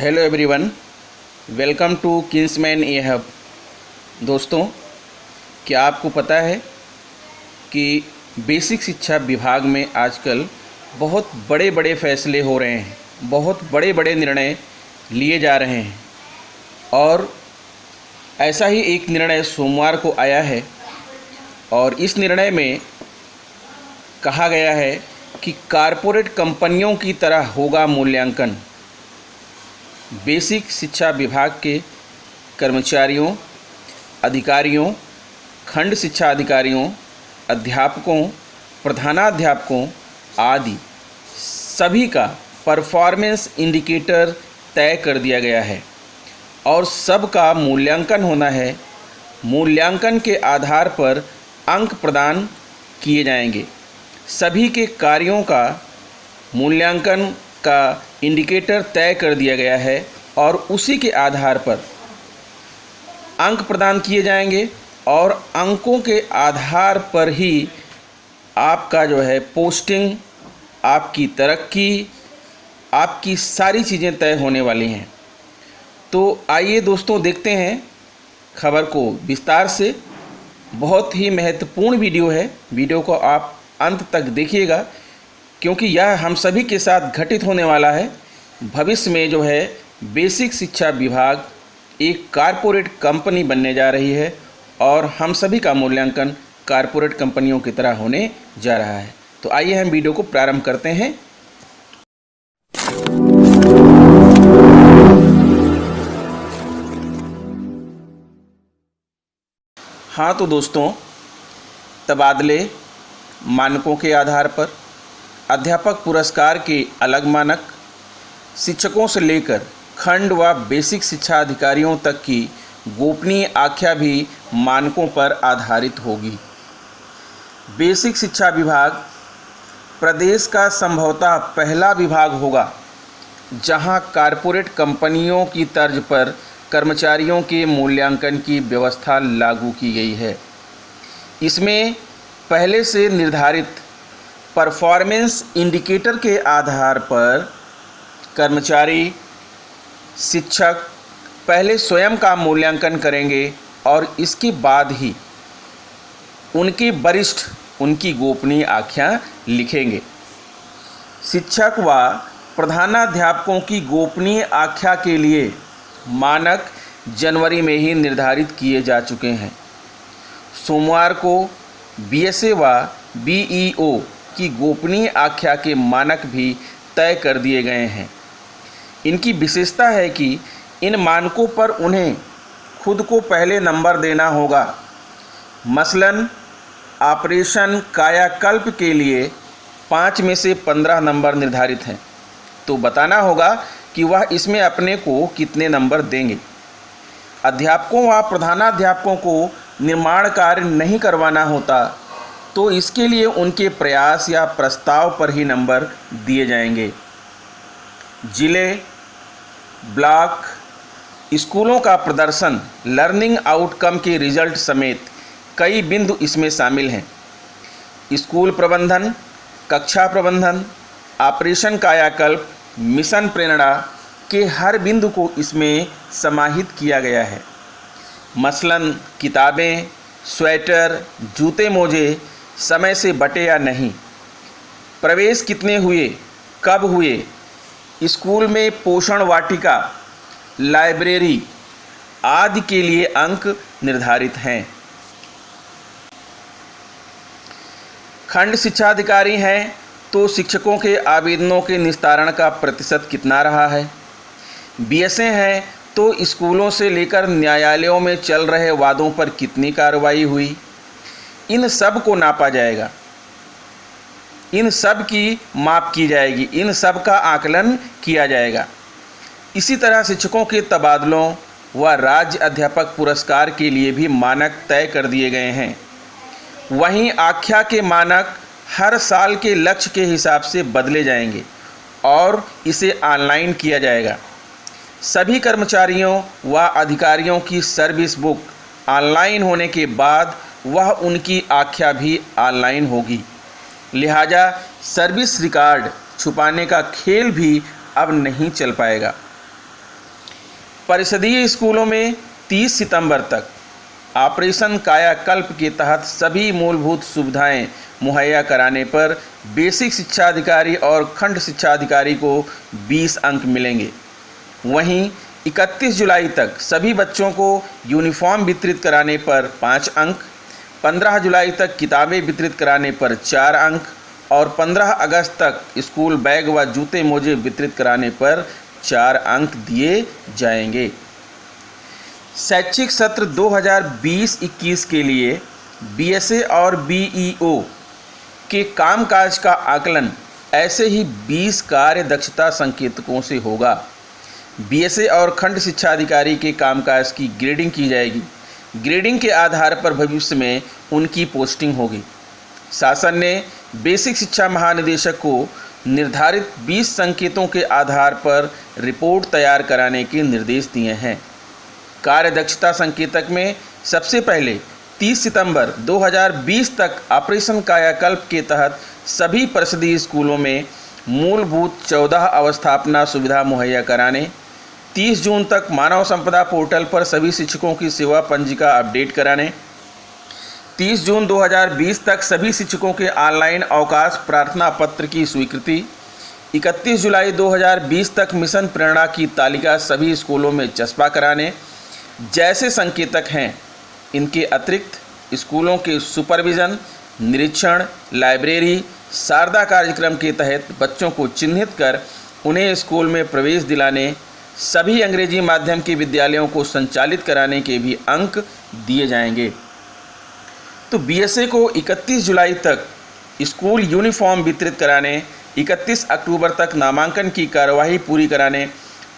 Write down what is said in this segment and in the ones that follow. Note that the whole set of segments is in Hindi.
Hello everyone, welcome to Kingsman a hub. दोस्तों, क्या आपको पता है कि बेसिक शिक्षा विभाग में आजकल बहुत बड़े बड़े फैसले हो रहे हैं, बहुत बड़े बड़े निर्णय लिए जा रहे हैं। और ऐसा ही एक निर्णय सोमवार को आया है और इस निर्णय में कहा गया है कि कारपोरेट कंपनियों की तरह होगा मूल्यांकन। बेसिक शिक्षा विभाग के कर्मचारियों, अधिकारियों, खंड शिक्षा अधिकारियों, अध्यापकों, प्रधानाध्यापकों आदि सभी का परफॉर्मेंस इंडिकेटर तय कर दिया गया है और सबका मूल्यांकन होना है। मूल्यांकन के आधार पर अंक प्रदान किए जाएंगे। सभी के कार्यों का मूल्यांकन का इंडिकेटर तय कर दिया गया है और उसी के आधार पर अंक प्रदान किए जाएंगे और अंकों के आधार पर ही आपका जो है पोस्टिंग, आपकी तरक्की, आपकी सारी चीज़ें तय होने वाली हैं। तो आइए दोस्तों, देखते हैं खबर को विस्तार से। बहुत ही महत्वपूर्ण वीडियो है, वीडियो को आप अंत तक देखिएगा क्योंकि यह हम सभी के साथ घटित होने वाला है। भविष्य में जो है बेसिक शिक्षा विभाग एक कारपोरेट कंपनी बनने जा रही है और हम सभी का मूल्यांकन कारपोरेट कंपनियों की तरह होने जा रहा है। तो आइए हम वीडियो को प्रारंभ करते हैं। हाँ तो दोस्तों, तबादले मानकों के आधार पर अध्यापक पुरस्कार के अलग मानक, शिक्षकों से लेकर खंड व बेसिक शिक्षा अधिकारियों तक की गोपनीय आख्या भी मानकों पर आधारित होगी। बेसिक शिक्षा विभाग प्रदेश का संभवतः पहला विभाग होगा जहां कारपोरेट कंपनियों की तर्ज पर कर्मचारियों के मूल्यांकन की व्यवस्था लागू की गई है। इसमें पहले से निर्धारित परफॉर्मेंस इंडिकेटर के आधार पर कर्मचारी, शिक्षक पहले स्वयं का मूल्यांकन करेंगे और इसके बाद ही उनके वरिष्ठ उनकी गोपनीय आख्या लिखेंगे। शिक्षक व प्रधानाध्यापकों की गोपनीय आख्या के लिए मानक जनवरी में ही निर्धारित किए जा चुके हैं। सोमवार को बीएसए व बीईओ की गोपनीय आख्या के मानक भी तय कर दिए गए हैं। इनकी विशेषता है कि इन मानकों पर उन्हें खुद को पहले नंबर देना होगा। मसलन ऑपरेशन कायाकल्प के लिए 5 में से 15 नंबर निर्धारित हैं, तो बताना होगा कि वह इसमें अपने को कितने नंबर देंगे। अध्यापकों व प्रधानाध्यापकों को निर्माण कार्य नहीं करवाना होता तो इसके लिए उनके प्रयास या प्रस्ताव पर ही नंबर दिए जाएंगे। जिले, ब्लॉक, स्कूलों का प्रदर्शन, लर्निंग आउटकम के रिजल्ट समेत कई बिंदु इसमें शामिल हैं। स्कूल प्रबंधन, कक्षा प्रबंधन, ऑपरेशन कायाकल्प, मिशन प्रेरणा के हर बिंदु को इसमें समाहित किया गया है। मसलन किताबें, स्वेटर, जूते मोजे समय से बटे या नहीं, प्रवेश कितने हुए, कब हुए, स्कूल में पोषण वाटिका, लाइब्रेरी आदि के लिए अंक निर्धारित हैं। खंड शिक्षा अधिकारी हैं तो शिक्षकों के आवेदनों के निस्तारण का प्रतिशत कितना रहा है। बीएसए हैं तो स्कूलों से लेकर न्यायालयों में चल रहे वादों पर कितनी कार्रवाई हुई, इन सब को नापा जाएगा, इन सब की माप की जाएगी, इन सब का आकलन किया जाएगा। इसी तरह शिक्षकों के तबादलों व राज्य अध्यापक पुरस्कार के लिए भी मानक तय कर दिए गए हैं। वहीं आख्या के मानक हर साल के लक्ष्य के हिसाब से बदले जाएंगे और इसे ऑनलाइन किया जाएगा। सभी कर्मचारियों व अधिकारियों की सर्विस बुक ऑनलाइन होने के बाद वह उनकी आख्या भी ऑनलाइन होगी। लिहाजा सर्विस रिकॉर्ड छुपाने का खेल भी अब नहीं चल पाएगा। परिषदीय स्कूलों में 30 सितंबर तक ऑपरेशन कायाकल्प के तहत सभी मूलभूत सुविधाएं मुहैया कराने पर बेसिक शिक्षा अधिकारी और खंड शिक्षा अधिकारी को 20 अंक मिलेंगे। वहीं 31 जुलाई तक सभी बच्चों को यूनिफॉर्म वितरित कराने पर 5 अंक, 15 जुलाई तक किताबें वितरित कराने पर 4 अंक और 15 अगस्त तक स्कूल बैग व जूते मोजे वितरित कराने पर 4 अंक दिए जाएंगे। शैक्षिक सत्र 2020-21 के लिए बीएसए और बीईओ के कामकाज का आकलन ऐसे ही 20 कार्य दक्षता संकेतकों से होगा। बीएसए और खंड शिक्षा अधिकारी के कामकाज की ग्रेडिंग की जाएगी। ग्रेडिंग के आधार पर भविष्य में उनकी पोस्टिंग होगी। शासन ने बेसिक शिक्षा महानिदेशक को निर्धारित 20 संकेतों के आधार पर रिपोर्ट तैयार कराने के निर्देश दिए हैं। कार्य दक्षता संकेतक में सबसे पहले 30 सितंबर 2020 तक ऑपरेशन कायाकल्प के तहत सभी परिषदीय स्कूलों में मूलभूत 14 अवस्थापना सुविधा मुहैया कराने, 30 जून तक मानव संपदा पोर्टल पर सभी शिक्षकों की सेवा पंजिका अपडेट कराने, 30 जून 2020 तक सभी शिक्षकों के ऑनलाइन अवकाश प्रार्थना पत्र की स्वीकृति, 31 जुलाई 2020 तक मिशन प्रेरणा की तालिका सभी स्कूलों में चस्पा कराने जैसे संकेतक हैं। इनके अतिरिक्त स्कूलों के सुपरविज़न, निरीक्षण, लाइब्रेरी, शारदा कार्यक्रम के तहत बच्चों को चिन्हित कर उन्हें स्कूल में प्रवेश दिलाने, सभी अंग्रेजी माध्यम के विद्यालयों को संचालित कराने के भी अंक दिए जाएंगे। तो बीएसए को 31 जुलाई तक स्कूल यूनिफॉर्म वितरित कराने, 31 अक्टूबर तक नामांकन की कार्यवाही पूरी कराने,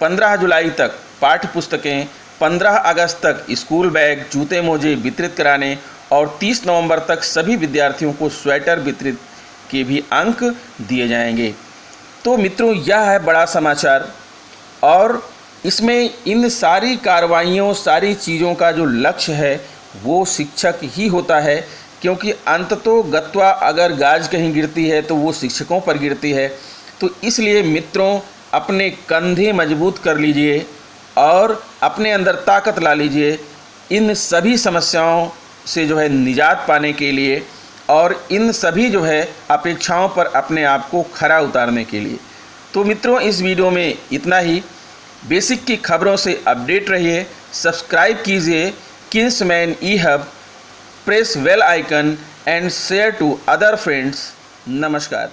15 जुलाई तक पाठ्य पुस्तकें, 15 अगस्त तक स्कूल बैग, जूते मोजे वितरित कराने और 30 नवंबर तक सभी विद्यार्थियों को स्वेटर वितरित के भी अंक दिए जाएंगे। तो मित्रों, यह है बड़ा समाचार और इसमें इन सारी कार्रवाइयों, सारी चीज़ों का जो लक्ष्य है वो शिक्षक ही होता है, क्योंकि अंततोगत्वा अगर गाज कहीं गिरती है तो वो शिक्षकों पर गिरती है। तो इसलिए मित्रों, अपने कंधे मजबूत कर लीजिए और अपने अंदर ताकत ला लीजिए इन सभी समस्याओं से जो है निजात पाने के लिए और इन सभी जो है अपेक्षाओं पर अपने आप को खरा उतारने के लिए। तो मित्रों, इस वीडियो में इतना ही। बेसिक की खबरों से अपडेट रहिए, सब्सक्राइब कीजिए Kingsman e hub, press bell icon and share to other friends. नमस्कार।